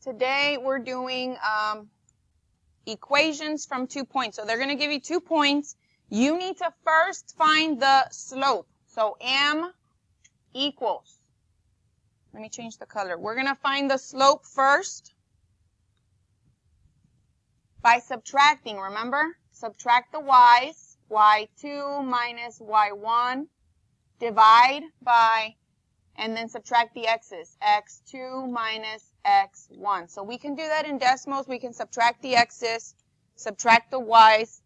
Today we're doing equations from 2 points. So they're going to give you 2 points. You need to first find the slope. So m equals, let me change the color. We're going to find the slope first by subtracting, remember? Subtract the y's, y2 minus y1, divide by, and then subtract the x's, x2 minus x1. So we can do that in decimals. We can subtract the x's, subtract the y's,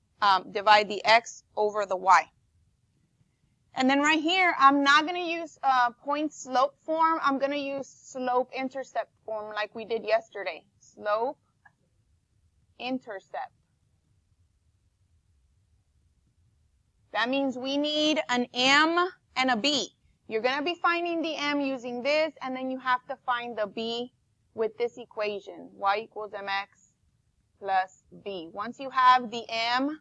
divide the x over the y. And then right here, I'm not going to use point slope form. I'm going to use slope intercept form like we did yesterday. Slope intercept. That means we need an m and a b. You're going to be finding the m using this, and then you have to find the b with this equation, y equals mx plus b. Once you have the m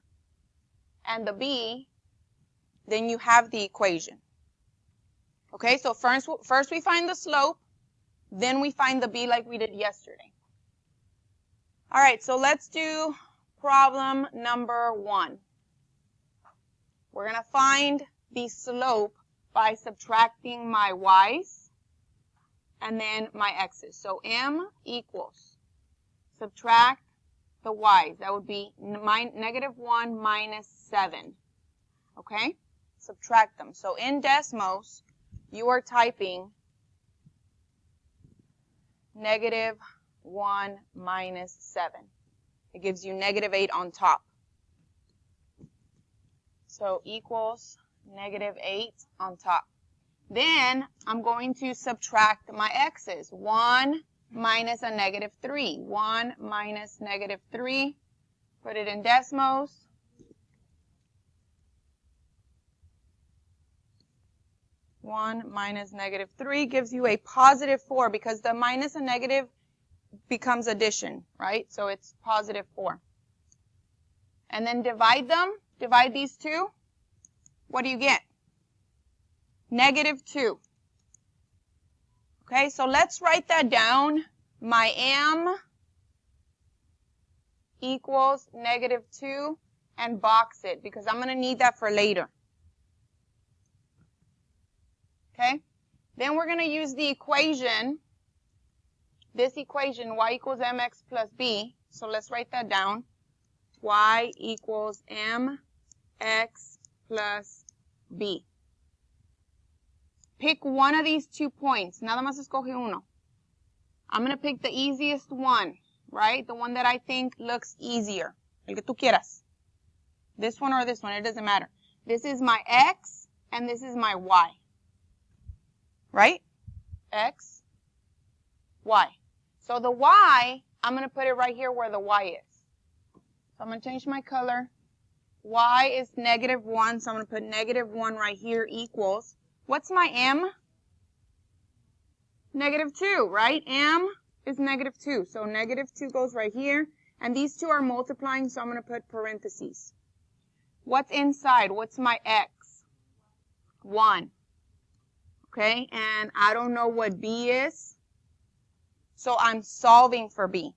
and the b, then you have the equation. Okay, so first we find the slope, then we find the b like we did yesterday. All right, so let's do problem number 1. We're going to find the slope by subtracting my y's and then my x's. So m equals, subtract the y's. That would be -1 minus 7. Okay? Subtract them. So in decimals, you are typing -1 minus 7. It gives you -8 on top. So equals -8 on top. Then I'm going to subtract my x's. 1 minus a -3. 1 minus -3. Put it in decimals. 1 minus -3 gives you a +4 because the minus and negative becomes addition, right? So it's +4. And then divide them. Divide these two. What do you get? -2. Okay, so let's write that down. My m equals -2 and box it because I'm going to need that for later. Okay, then we're going to use the equation, this equation, y equals mx plus b. So let's write that down. Y equals mx plus b. Pick one of these 2 points. Nada más escoge uno. I'm going to pick the easiest one, right? The one that I think looks easier. El que tú quieras. This one or this one, it doesn't matter. This is my x and this is my y. Right? X, y. So the y, I'm going to put it right here where the y is. So I'm going to change my color. Y is -1, so I'm going to put -1 right here equals. What's my m? -2, right? M is -2. So -2 goes right here. And these two are multiplying, so I'm going to put parentheses. What's inside? What's my x? 1. Okay, and I don't know what b is, so I'm solving for b.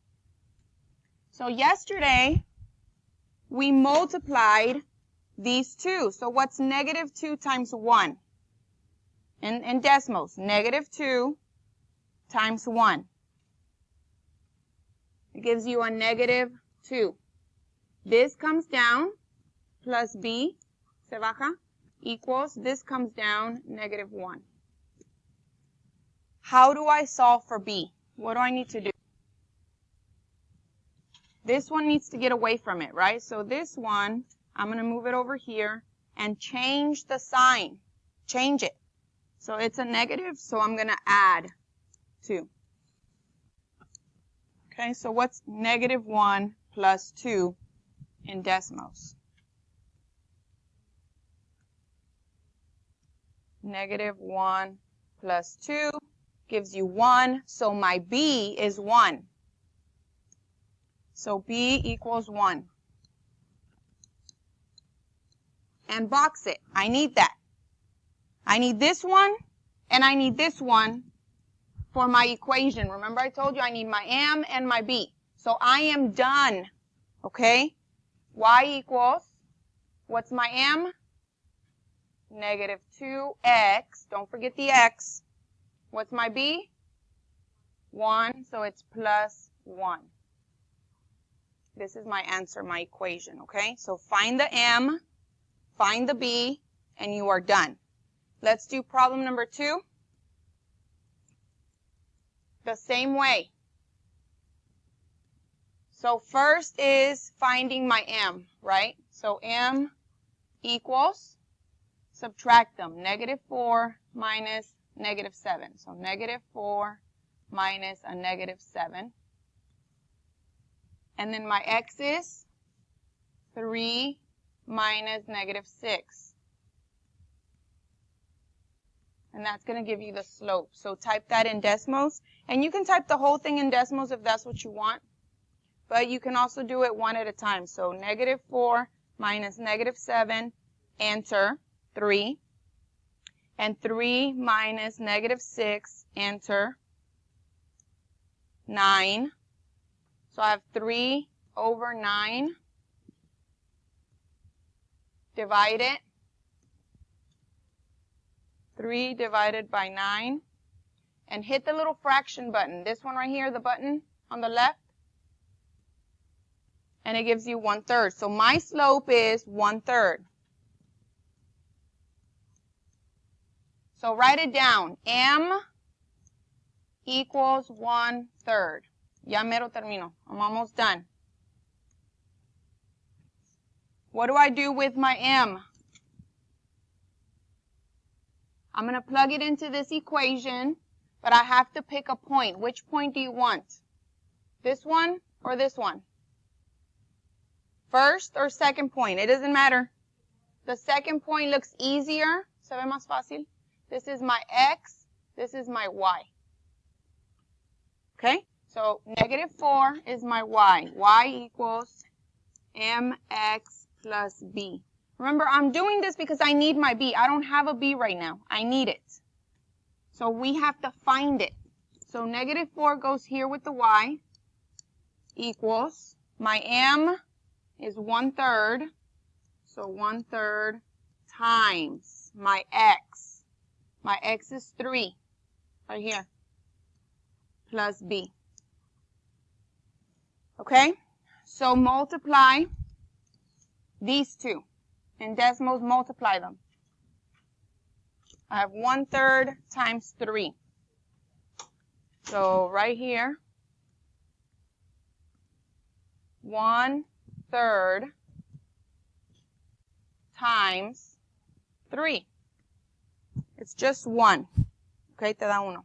So yesterday, we multiplied these two. So what's -2 times 1? In decimals, -2 times 1. It gives you a -2. This comes down, plus b, se baja, equals, this comes down, -1. How do I solve for b? What do I need to do? This one needs to get away from it, right? So this one, I'm going to move it over here and change the sign. Change it. So it's a negative, so I'm going to add 2. Okay, so what's -1 plus 2 in decimals? -1 plus 2 gives you 1, so my b is 1. So b equals 1. And box it. I need that. I need this one, and I need this one for my equation. Remember I told you I need my m and my b. So I am done. Okay? Y equals, what's my m? Negative 2x. Don't forget the x. What's my b? 1. So it's plus 1. This is my answer, my equation. Okay? So find the m, find the b, and you are done. Let's do problem number 2. The same way. So first is finding my m, right? So m equals, subtract them, negative 4 minus negative 7. So negative 4 minus a negative 7. And then my x is 3 minus negative 6. And that's going to give you the slope. So type that in decimals. And you can type the whole thing in decimals if that's what you want. But you can also do it one at a time. So negative 4 minus negative 7, enter, 3. And 3 minus negative 6, enter, 9. So I have 3 over 9. Divide it. 3 divided by 9. And hit the little fraction button. This one right here, the button on the left. And it gives you 1/3. So my slope is 1/3. So write it down. M equals 1/3. Ya mero termino. I'm almost done. What do I do with my m? I'm going to plug it into this equation, but I have to pick a point. Which point do you want? This one or this one? First or second point? It doesn't matter. The second point looks easier. Se ve más fácil. This is my x. This is my y. Okay? So negative 4 is my y. Y equals mx plus b. Remember, I'm doing this because I need my b. I don't have a b right now. I need it. So we have to find it. So negative 4 goes here with the y equals my m is 1/3. So 1/3 times my x. My x is 3 right here plus b. Okay? So multiply these two. In decimals, multiply them. I have 1/3 times 3. So right here, 1/3 times 3. It's just 1. Okay, te da uno.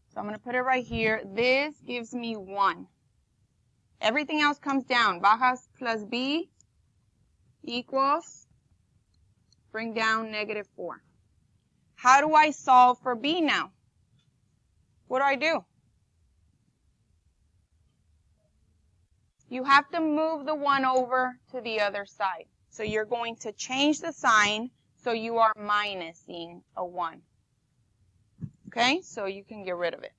So I'm going to put it right here. This gives me 1. Everything else comes down. Bajas plus b equals, bring down negative 4. How do I solve for b now? What do I do? You have to move the 1 over to the other side. So you're going to change the sign so you are minusing a 1. Okay, so you can get rid of it.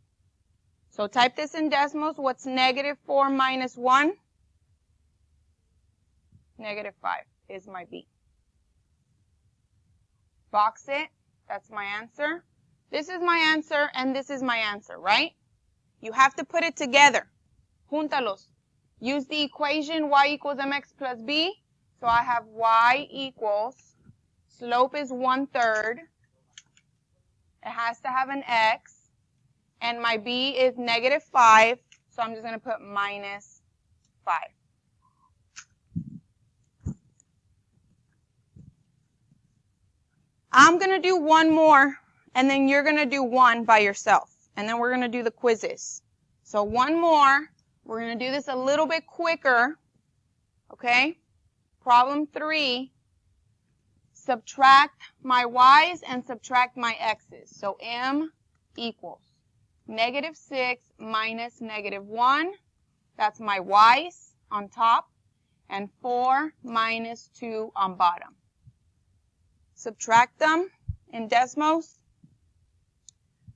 So type this in decimals. What's negative 4 minus 1? Negative 5 is my b. Box it. That's my answer. This is my answer, and this is my answer, right? You have to put it together. Júntalos. Use the equation y equals mx plus b. So I have y equals, slope is 1/3. It has to have an x. And my b is negative 5. So I'm just going to put minus 5. I'm going to do one more, and then you're going to do one by yourself. And then we're going to do the quizzes. So one more. We're going to do this a little bit quicker. Okay? Problem 3. Subtract my y's and subtract my x's. So m equals negative 6 minus negative 1. That's my y's on top. And 4 minus 2 on bottom. Subtract them in decimals.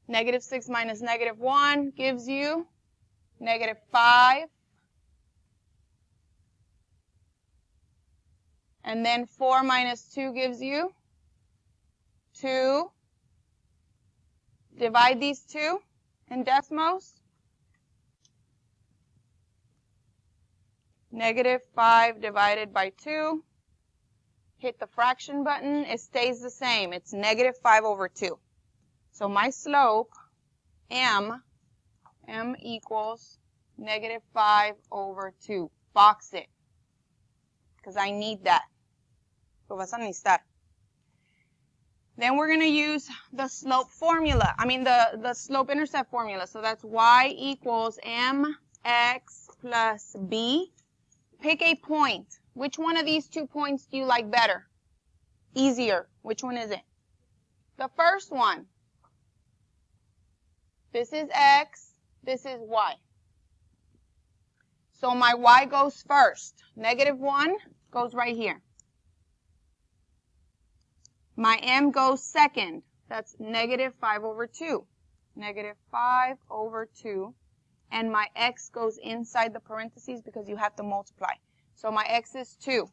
Negative 6 minus negative 1 gives you negative 5. And then 4 minus 2 gives you 2. Divide these two in decimals. Negative 5 divided by 2. Hit the fraction button. It stays the same. It's negative 5 over 2. So my slope, m equals negative 5 over 2. Box it. Because I need that. Lo vas a necesitar. Then we're going to use the slope formula. The slope-intercept formula. So that's y equals mx plus b. Pick a point. Which one of these 2 points do you like better? Easier. Which one is it? The first one. This is x. This is y. So my y goes first. Negative 1 goes right here. My m goes second. That's negative 5 over 2. Negative 5 over 2. And my x goes inside the parentheses because you have to multiply. So my x is 2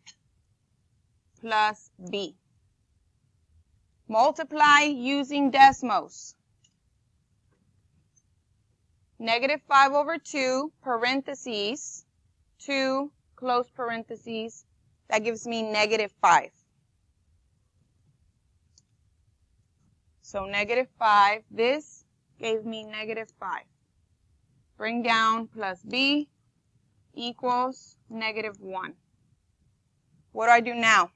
plus b. Multiply using decimals. Negative 5 over 2, parentheses, 2, close parentheses. That gives me negative 5. So negative 5, this gave me negative 5. Bring down plus b equals negative 1. What do I do now?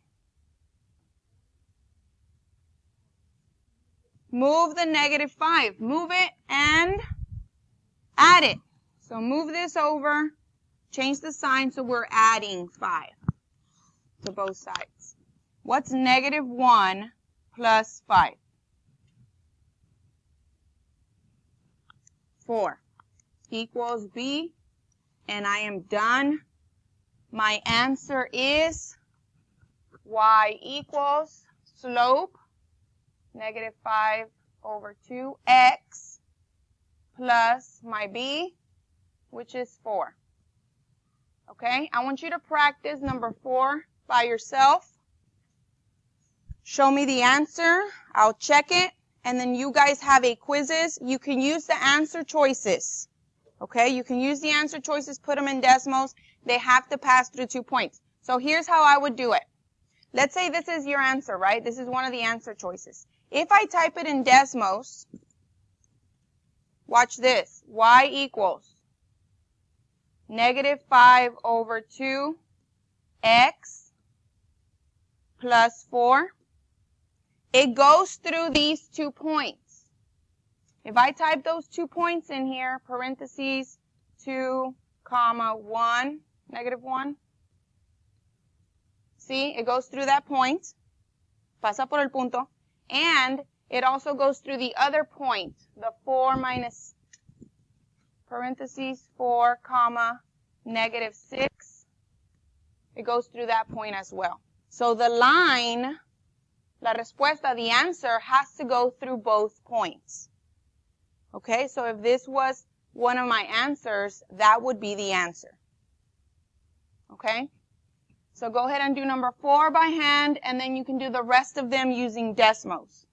Move the negative 5. Move it and add it. So move this over, change the sign so we're adding 5 to both sides. What's negative 1 plus 5? 4 equals b, and I am done. My answer is y equals slope, negative 5 over 2x, plus my b, which is 4. Okay, I want you to practice number 4 by yourself. Show me the answer. I'll check it. And then you guys have a quizzes. You can use the answer choices. Okay, you can use the answer choices, put them in decimals. They have to pass through 2 points. So here's how I would do it. Let's say this is your answer, right? This is one of the answer choices. If I type it in decimals, watch this. Y equals negative 5 over 2x plus 4. It goes through these 2 points. If I type those 2 points in here, parentheses, 2, comma, 1, negative 1. See, it goes through that point. Pasa por el punto. And it also goes through the other point, the 4 minus, parentheses, 4, comma, negative 6. It goes through that point as well. So the line, la respuesta, the answer, has to go through both points. Okay, so if this was one of my answers, that would be the answer. Okay, so go ahead and do number 4 by hand, and then you can do the rest of them using decimals.